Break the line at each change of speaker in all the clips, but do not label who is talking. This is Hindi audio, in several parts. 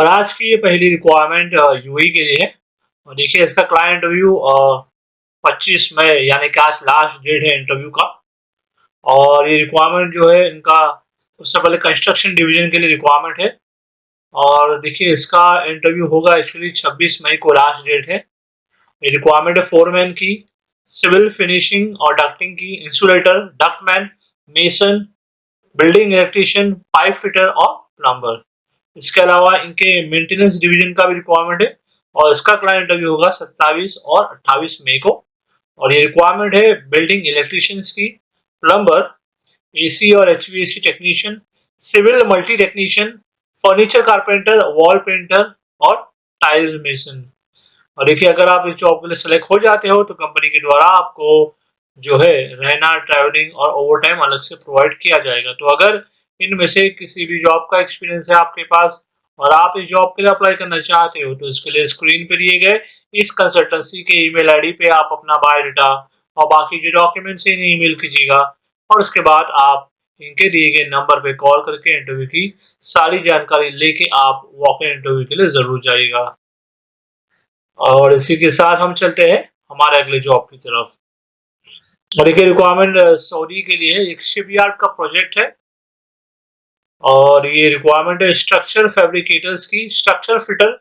और आज की ये पहली रिक्वायरमेंट यूएई के लिए है। और देखिए इसका क्लाइंट रिव्यू 25 मई यानी कि आज लास्ट डेट है इंटरव्यू का। और ये रिक्वायरमेंट जो है इनका सबसे पहले कंस्ट्रक्शन डिवीजन के लिए रिक्वायरमेंट है। और देखिए इसका इंटरव्यू होगा एक्चुअली 26 मई को लास्ट डेट है। ये रिक्वायरमेंट है फोरमैन की, सिविल फिनिशिंग और डक्टिंग की, insulator, ductman, mason, building electrician, pipe fitter और प्लम्बर। इसके अलावा इनके मेंटेनेंस डिवीजन का भी रिक्वायरमेंट है और इसका क्लाइंट इंटरव्यू होगा 27 और 28 मई को। और ये रिक्वायरमेंट है बिल्डिंग इलेक्ट्रिशियंस की, प्लम्बर, एसी और HVAC technician, civil multi technician, furniture carpenter, wall painter और टाइल्स मेसन। और देखिए अगर आप इस जॉब के लिए सेलेक्ट हो जाते हो तो कंपनी के द्वारा आपको जो है रहना, ट्रैवलिंग और ओवर टाइम अलग से प्रोवाइड किया जाएगा। तो अगर इनमें से किसी भी जॉब का एक्सपीरियंस है आपके पास और आप इस जॉब के लिए अप्लाई करना चाहते हो तो इसके लिए स्क्रीन पे दिए गए इस कंसल्टेंसी के ईमेल आईडी पे आप अपना बायोडाटा और बाकी जो डॉक्यूमेंट्स है इन्हें ईमेल कीजिएगा। और उसके बाद आप इनके दिए गए नंबर पे कॉल करके इंटरव्यू की सारी जानकारी लेके आप वॉक इन इंटरव्यू के लिए जरूर जाइएगा। और इसी के साथ हम चलते हैं हमारे अगले जॉब की तरफ। और देखिए रिक्वायरमेंट सऊदी के लिए एक शिपयार्ड का प्रोजेक्ट है। और ये रिक्वायरमेंट है स्ट्रक्चर फैब्रिकेटर्स की, structure fitter,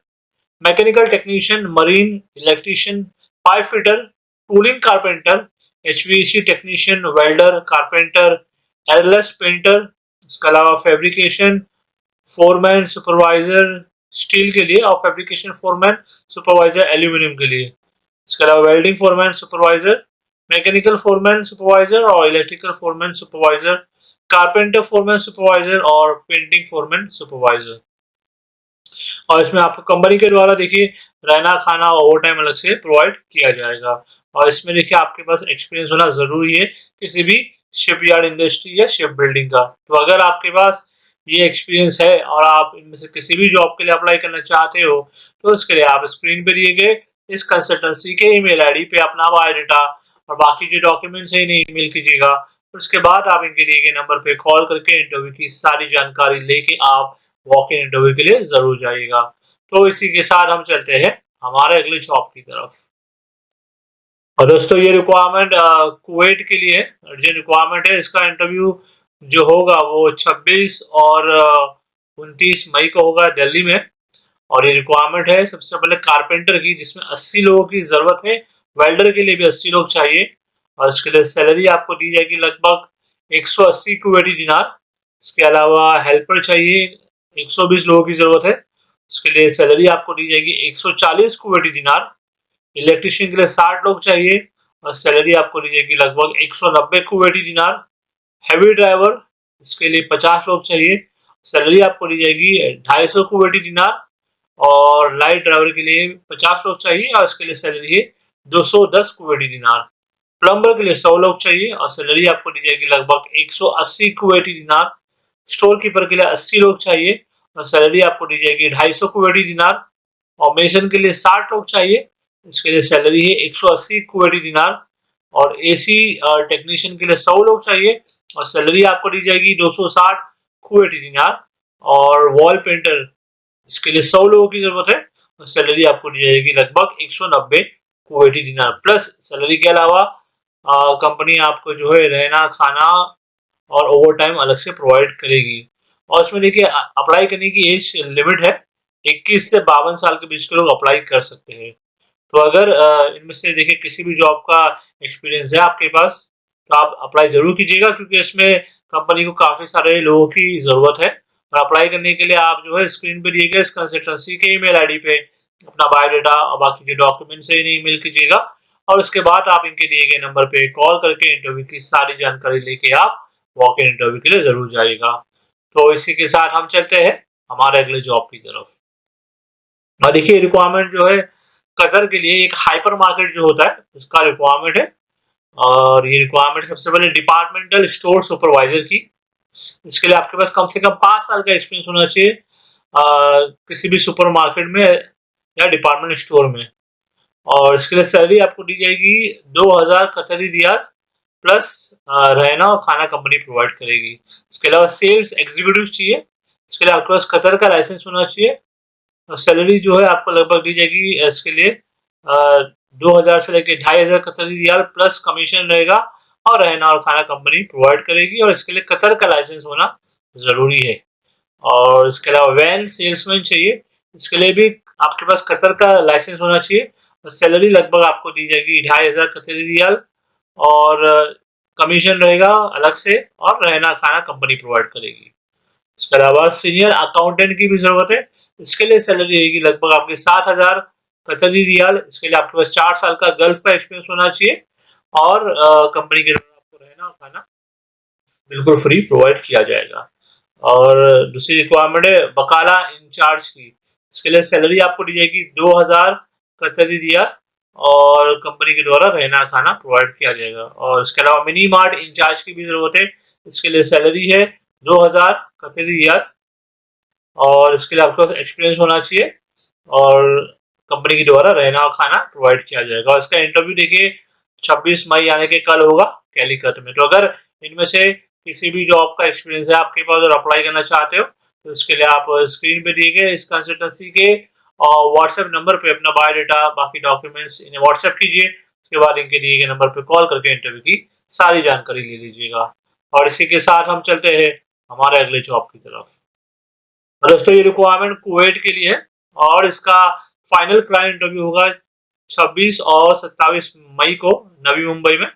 mechanical technician, marine electrician, pipe fitter, tooling carpenter, HVAC technician, welder, carpenter, airless painter. इसके अलावा फैब्रिकेशन फोरमैन सुपरवाइजर स्टील के लिए और फैब्रिकेशन फोरमैन सुपरवाइजर एल्यूमिनियम के लिए। इसके अलावा welding foreman supervisor, mechanical foreman supervisor और electrical foreman supervisor, carpenter foreman supervisor और पेंटिंग फोरमैन सुपरवाइजर। और इसमें आपको कंपनी के द्वारा देखिए रहना, खाना, ओवर टाइम अलग से प्रोवाइड किया जाएगा। और इसमें देखिए आपके पास एक्सपीरियंस होना जरूरी है किसी भी शिपयार्ड इंडस्ट्री या शिप बिल्डिंग का। तो अगर आपके पास ये एक्सपीरियंस है और आप इनमें से किसी भी जॉब के लिए अप्लाई करना चाहते हो तो उसके लिए आप स्क्रीन पे दिए गए इस कंसल्टेंसी के ईमेल आईडी पे अपना बायोडाटा और बाकी जो डॉक्यूमेंट्स है इन्हें ईमेल कीजिएगा। उसके बाद आप इनके दिए गए नंबर पे कॉल करके इंटरव्यू की सारी जानकारी लेके आप वॉक इन इंटरव्यू के लिए जरूर जाइएगा। तो इसी के साथ हम चलते हैं हमारे अगले जॉब की तरफ। और दोस्तों ये रिक्वायरमेंट कुवैत के लिए अर्जेंट रिक्वायरमेंट है। इसका इंटरव्यू जो होगा वो 26 और 29 मई को होगा दिल्ली में। और ये रिक्वायरमेंट है सबसे पहले कारपेंटर की, जिसमें 80 लोगों की जरूरत है। वेल्डर के लिए भी 80 लोग चाहिए और इसके लिए सैलरी आपको दी जाएगी लगभग 180 कुवैती दिनार। इसके अलावा हेल्पर चाहिए, 120 लोगों की जरूरत है। इसके लिए सैलरी आपको दी जाएगी 140 कुवैती दिनार। इलेक्ट्रिशियन के लिए 60 लोग चाहिए और सैलरी आपको दी जाएगी लगभग 190 कुवैती दिनार। हैवी ड्राइवर इसके लिए 50 लोग चाहिए, सैलरी आपको दी जाएगी 250 कुवैती दिनार। और लाइट ड्राइवर के लिए 50 लोग चाहिए और इसके लिए सैलरी है 210 कुवैती दिनार। प्लम्बर के लिए 100 लोग चाहिए और सैलरी आपको दी जाएगी लगभग 180 कुवैती दिनार। स्टोर कीपर के लिए 80 लोग चाहिए और सैलरी आपको दी जाएगी 250 कुवैती दिनार। और मेसन के लिए 60 लोग चाहिए, इसके लिए सैलरी है 180 कुवैती दिनार। और एसी टेक्नीशियन के लिए 100 लोग चाहिए और सैलरी आपको दी जाएगी 260 कुवैती दिनार। और वॉल पेंटर इसके लिए 100 लोगों की जरूरत है और सैलरी आपको दी जाएगी लगभग 190 कुवैती दिनार। प्लस सैलरी के अलावा कंपनी आपको जो है रहना, खाना और ओवर टाइम अलग से प्रोवाइड करेगी। और इसमें देखिए अप्लाई करने की एज लिमिट है, 21 से 52 साल के बीच के लोग अप्लाई कर सकते हैं। तो अगर इनमें से देखिए किसी भी जॉब का एक्सपीरियंस है आपके पास तो आप अप्लाई जरूर कीजिएगा, क्योंकि इसमें कंपनी को काफी सारे लोगों की जरूरत है। और अप्लाई करने के लिए आप जो है स्क्रीन पे दिए गए इस कंसल्टेंसी के ईमेल आईडी पे अपना बायोडाटा और बाकी जो डॉक्यूमेंट्स है इन्हें ईमेल कीजिएगा। और उसके बाद आप इनके दिए गए नंबर पे कॉल करके इंटरव्यू की सारी जानकारी लेके आप वॉक इन इंटरव्यू के लिए जरूर जाइएगा। तो इसी के साथ हम चलते हैं हमारे अगले जॉब की तरफ। और देखिए रिक्वायरमेंट जो है कतर के लिए एक हाइपर मार्केट जो होता है इसका रिक्वायरमेंट है। और ये रिक्वायरमेंट सबसे पहले डिपार्टमेंटल स्टोर सुपरवाइजर की। इसके लिए आपके पास कम से कम 5 साल का एक्सपीरियंस होना चाहिए किसी भी सुपरमार्केट में या डिपार्टमेंट स्टोर में। और इसके लिए सैलरी आपको दी जाएगी 2000 कतरी रियाल प्लस रहना और खाना कंपनी प्रोवाइड करेगी। इसके अलावा सेल्स एग्जीक्यूटिव चाहिए, इसके लिए आपके पास कतर का लाइसेंस होना चाहिए। सैलरी जो है आपको लगभग दी जाएगी इसके लिए 2000 से लेके 2500 कतरी रियाल प्लस कमीशन रहेगा, और रहना और खाना कंपनी प्रोवाइड करेगी, और इसके लिए कतर का लाइसेंस होना ज़रूरी है। और इसके अलावा वैन सेल्समैन चाहिए, इसके लिए भी आपके पास कतर का लाइसेंस होना चाहिए। और सैलरी लगभग आपको दी जाएगी 2500 कतरी रियाल, और कमीशन रहेगा अलग से, और रहना खाना कंपनी प्रोवाइड करेगी। इसके अलावा सीनियर अकाउंटेंट की भी जरूरत है, इसके लिए सैलरी रहेगी लगभग आपकी 7000 कतरी रियाल। इसके लिए आपके पास 4 साल का गल्फ का एक्सपीरियंस होना चाहिए, और कंपनी के द्वारा आपको रहना और खाना बिल्कुल फ्री प्रोवाइड किया जाएगा। और दूसरी रिक्वायरमेंट है वकाला इंचार्ज की, इसके लिए सैलरी आपको दी जाएगी 2000 कतरी रियाल, और कंपनी के द्वारा रहना खाना प्रोवाइड किया जाएगा। और इसके अलावा मिनी मार्ट इंचार्ज की भी जरूरत है, इसके लिए सैलरी है 2000 कतरी रियाल, और इसके लिए आपके पास एक्सपीरियंस होना चाहिए, और कंपनी के द्वारा रहना और खाना प्रोवाइड किया जाएगा। और इसका इंटरव्यू देखिए 26 मई यानी कि कल होगा कैलिकट में। तो अगर इनमें से किसी भी जॉब का एक्सपीरियंस है आपके पास और अप्लाई करना चाहते हो, तो इसके लिए आप स्क्रीन पे दिए गए इस कंसल्टेंसी के और व्हाट्सएप नंबर पे अपना बायोडाटा बाकी डॉक्यूमेंट्स इन्हें व्हाट्सएप कीजिए। उसके बाद इनके दिए गए नंबर पे कॉल करके इंटरव्यू की सारी जानकारी ले लीजिएगा। और इसी के साथ हम चलते हैं हमारे अगले जॉब की तरफ। दोस्तों ये रिक्वायरमेंट कुवैत के लिए है, और इसका फाइनल क्लाइंट इंटरव्यू होगा 26 और 27 मई को नवी मुंबई में।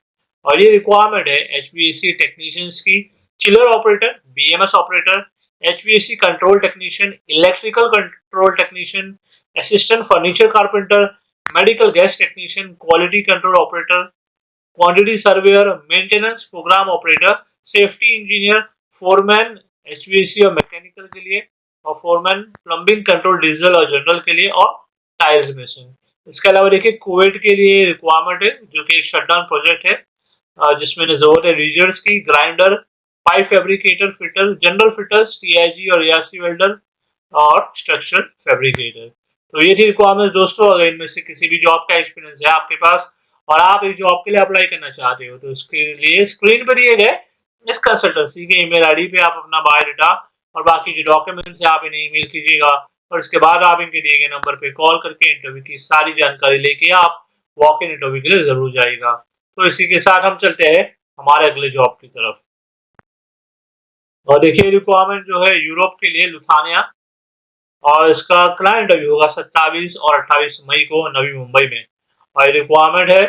और ये रिक्वायरमेंट है एचवीएसी टेक्नीशियंस की, chiller operator, BMS operator, HVAC control technician, electrical control technician, assistant furniture carpenter, medical gas technician, quality control operator, quantity surveyor, maintenance program operator, safety engineer, foreman HVAC और मैकेनिकल के लिए, और फोरमैन प्लम्बिंग कंट्रोल डीजल और जनरल के लिए, और टाइल्स मेसन। इसके अलावा देखिए कुवैत के लिए रिक्वायरमेंट है जो कि एक शटडाउन प्रोजेक्ट है, जिसमें जरूरत है रीजर्स की, grinder, pipe fabricator, fitter, general fitters, TIG और एआरसी वेल्डर, और स्ट्रक्चर फैब्रिकेटर। तो ये थी रिक्वायरमेंट दोस्तों। अगर इनमें से किसी भी जॉब का एक्सपीरियंस है आपके पास और आप इस जॉब के लिए अप्लाई करना चाहते हो, तो इसके लिए स्क्रीन पर दिए गए इस कंसल्टेंसी के ईमेल आईडी पे आप अपना बायोडाटा और बाकी जो डॉक्यूमेंट्स है आप इन्हें ईमेल कीजिएगा, और इसके बाद आप इनके दिए गए नंबर पे कॉल करके इंटरव्यू की सारी जानकारी लेके आप वॉक इन इंटरव्यू के लिए जरूर जाइएगा। तो इसी के साथ हम चलते हैं हमारे अगले जॉब की तरफ। और देखिए रिक्वायरमेंट जो है यूरोप के लिए लुथानिया, और इसका क्लाइंट इंटरव्यू होगा 27 और 28 मई को नवी मुंबई में। और रिक्वायरमेंट है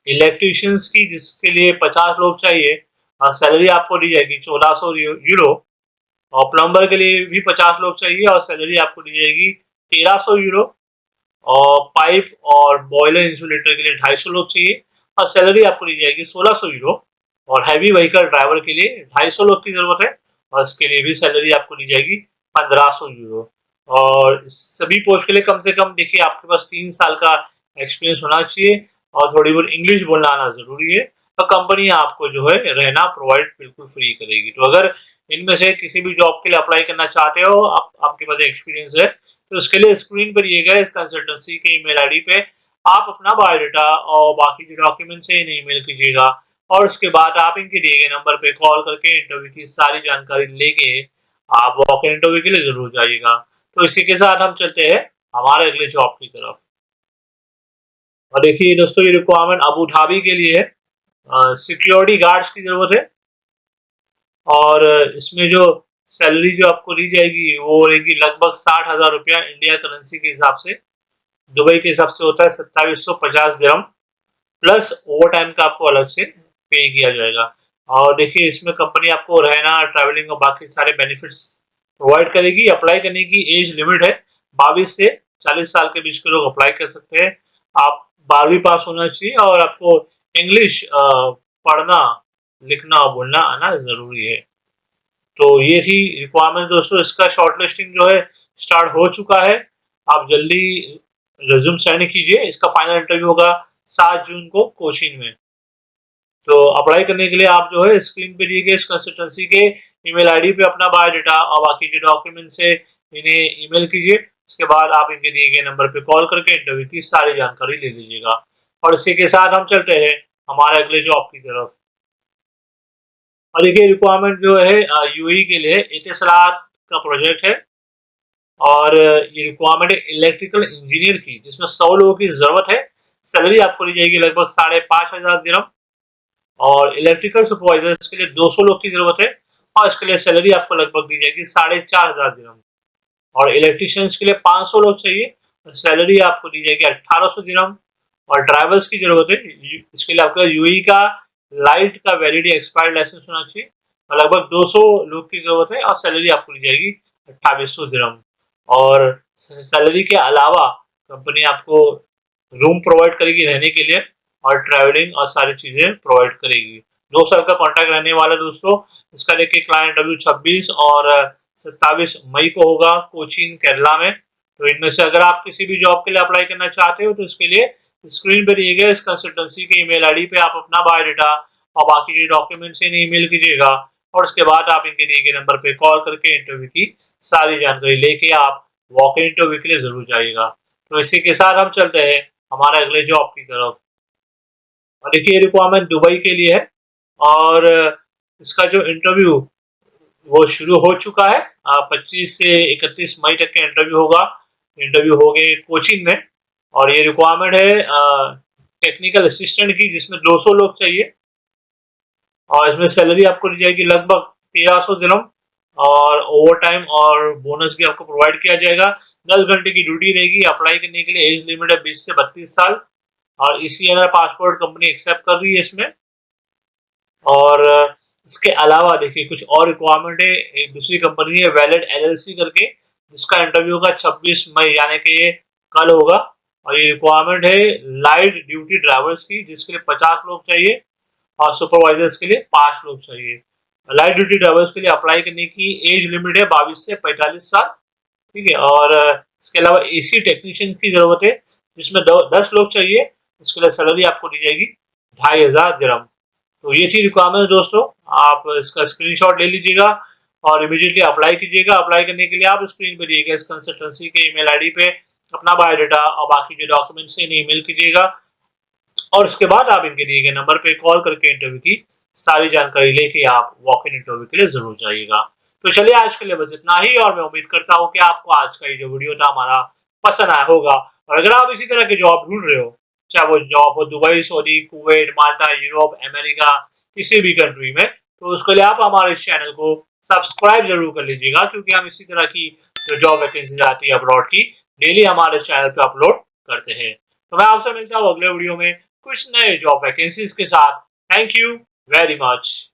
इलेक्ट्रीशियंस की, जिसके लिए 50 लोग चाहिए, और सैलरी आपको दी जाएगी 1400 यूरो। और प्लम्बर के लिए भी 50 लोग चाहिए, और सैलरी आपको दी जाएगी 1300 यूरो। और पाइप और बॉयलर इंसुलेटर के लिए 250 लोग चाहिए, और सैलरी आपको दी जाएगी 1600 यूरो। और हैवी व्हीकल ड्राइवर के लिए 250 लोग की जरूरत है, और इसके लिए भी सैलरी आपको दी जाएगी 1500 यूरो। और सभी पोस्ट के लिए कम से कम देखिए आपके पास 3 साल का एक्सपीरियंस होना चाहिए, और थोड़ी बहुत इंग्लिश बोलना आना जरूरी है। तो कंपनी आपको जो है रहना प्रोवाइड बिल्कुल फ्री करेगी। तो अगर इनमें से किसी भी जॉब के लिए अप्लाई करना चाहते हो, आपके पास एक्सपीरियंस है, तो उसके लिए स्क्रीन पर दिए गए इस कंसल्टेंसी के ईमेल आईडी पे आप अपना बायोडाटा और बाकी जो डॉक्यूमेंट्स है इन्हें ईमेल कीजिएगा, और उसके बाद आप इनके दिए गए नंबर पे कॉल करके इंटरव्यू की सारी जानकारी लेके आप वॉक इन इंटरव्यू के लिए जरूर जाइएगा। तो इसी के साथ हम चलते हैं हमारे अगले जॉब की तरफ। और देखिए दोस्तों ये रिक्वायरमेंट अबू धाबी के लिए है, सिक्योरिटी गार्ड्स की जरूरत है, और इसमें जो सैलरी जो आपको दी जाएगी वो रहेगी लगभग 60,000 रुपया इंडिया करेंसी के हिसाब से। दुबई के हिसाब से होता है 2750 दिरहम, प्लस ओवर टाइम का आपको अलग से पे किया जाएगा। और देखिए इसमें कंपनी आपको रहना, ट्रैवलिंग और बाकी सारे बेनिफिट्स प्रोवाइड करेगी। अप्लाई करने की एज लिमिट है 22 से 40 साल के बीच के लोग अप्लाई कर सकते हैं। आप 12वीं पास होना चाहिए, और आपको इंग्लिश पढ़ना, लिखना और बोलना आना जरूरी है। तो ये थी रिक्वायरमेंट दोस्तों। इसका शॉर्टलिस्टिंग जो है स्टार्ट हो चुका है, आप जल्दी रिज्यूम सेंड कीजिए। इसका फाइनल इंटरव्यू होगा 7 जून को कोचीन में। तो अप्लाई करने के लिए आप जो है स्क्रीन पे दिए गए इस कंसल्टेंसी के ईमेल आईडी पे अपना बायोडाटा और बाकी जो डॉक्यूमेंट्स है इन्हें ईमेल कीजिए। उसके बाद आप इनके दिए गए नंबर पे कॉल करके इंटरव्यू की सारी जानकारी ले लीजिएगा। और इसी के साथ हम चलते हैं हमारे अगले जॉब की तरफ। और देखिए रिक्वायरमेंट जो है यूएई के लिए एतिसलात का प्रोजेक्ट है, और ये रिक्वायरमेंट है इलेक्ट्रिकल इंजीनियर की, जिसमें 100 लोगों की जरूरत है। सैलरी आपको दी जाएगी लगभग 5,500 दिरहम। और इलेक्ट्रिकल सुपरवाइजर्स के लिए 200 लोग की जरूरत है, और इसके लिए सैलरी आपको लगभग दी जाएगी 4,500 दिरहम। और इलेक्ट्रिशियंस के लिए 500 लोग चाहिए, सैलरी आपको दी जाएगी 1,800 दिरहम। और ड्राइवर्स की जरूरत है, इसके लिए आपका यूएई का लाइट का वैलिड एक्सपायर्ड लाइसेंस होना चाहिए। और लगभग 200 लोग की जरूरत है, और सैलरी आपको दी जाएगी 2,800 दिरहम। और सैलरी के अलावा कंपनी आपको रूम प्रोवाइड करेगी रहने के लिए, और ट्रैवलिंग और सारी चीजें प्रोवाइड करेगी। 2 साल का कॉन्ट्रैक्ट रहने वाला दोस्तों। इसका देखिए क्लाइंट इंटरव्यू 26 और 27 मई को होगा, कोचीन केरला में। तो इनमें से अगर आप किसी भी जॉब के लिए अप्लाई करना चाहते हो तो इसके लिए स्क्रीन पर दिए गए इस कंसल्टेंसी के ईमेल आईडी पे आप अपना बायोडाटा और बाकी के डॉक्यूमेंट्स इन ईमेल कीजिएगा, और उसके बाद आप इनके दिए गए नंबर पे कॉल करके इंटरव्यू की सारी जानकारी लेके आप वॉक इन इंटरव्यू के लिए जरूर जाइएगा। तो इसी के साथ हम चलते हैं हमारे अगले जॉब की तरफ। और देखिए रिक्वायरमेंट दुबई के लिए है, और इसका जो इंटरव्यू वो शुरू हो चुका है। 25 से 31 मई तक का इंटरव्यू होगा। इंटरव्यू हो गए कोचिंग में। और ये रिक्वायरमेंट है टेक्निकल असिस्टेंट की, जिसमें 200 लोग चाहिए। और इसमें सैलरी आपको दी जाएगी लगभग 1,300 दिरहम, और ओवर टाइम और बोनस भी आपको प्रोवाइड किया जाएगा। 10 घंटे की ड्यूटी रहेगी। अप्लाई करने के लिए एज लिमिट है 20 से 32 साल, और ECNR पासपोर्ट कंपनी एक्सेप्ट कर रही है इसमें। और इसके अलावा देखिए कुछ और रिक्वायरमेंट है। एक दूसरी कंपनी है वैलिड LLC करके, जिसका इंटरव्यू होगा 26 मई, यानी कि ये कल होगा। और ये रिक्वायरमेंट है लाइट ड्यूटी ड्राइवर्स की, जिसके लिए 50 लोग चाहिए, और सुपरवाइजर्स के लिए 5 लोग चाहिए। लाइट ड्यूटी ड्राइवर्स के लिए अप्लाई करने की एज लिमिट है 22 से 45 साल। ठीक है। और इसके अलावा AC टेक्नीशियन की जरूरत है, जिसमें 10 लोग चाहिए। इसके लिए सैलरी आपको दी जाएगी 2,500 दिरहम। तो ये थी रिक्वायरमेंट दोस्तों। आप इसका स्क्रीनशॉट ले लीजिएगा और इमीडिएटली अप्लाई कीजिएगा। अप्लाई करने के लिए आप स्क्रीन पर दिए गए इस कंसल्टेंसी के ईमेल आईडी पे अपना बायोडाटा और बाकी जो डॉक्यूमेंट्स हैं ईमेल कीजिएगा, और उसके बाद आप इनके दिए गए नंबर पे कॉल करके इंटरव्यू की सारी जानकारी लेके आप वॉक इन इंटरव्यू के लिए जरूर जाइएगा। तो चलिए आज के लिए बस इतना ही, और मैं उम्मीद करता हूँ कि आपको आज का ये जो वीडियो था हमारा पसंद आया होगा। और अगर आप इसी तरह के जॉब ढूंढ रहे हो, चाहे वो जॉब हो दुबई, सऊदी, कुवैत, माल्टा, यूरोप, अमेरिका, किसी भी कंट्री में, तो उसके लिए आप हमारे इस चैनल को सब्सक्राइब जरूर कर लीजिएगा, क्योंकि हम इसी तरह की जो जॉब वैकेंसी आती है अब्रॉड की, डेली हमारे चैनल पे अपलोड करते हैं। तो मैं आपसे मिलता हूँ अगले वीडियो में कुछ नए जॉब वैकेंसीज के साथ। Thank you very much.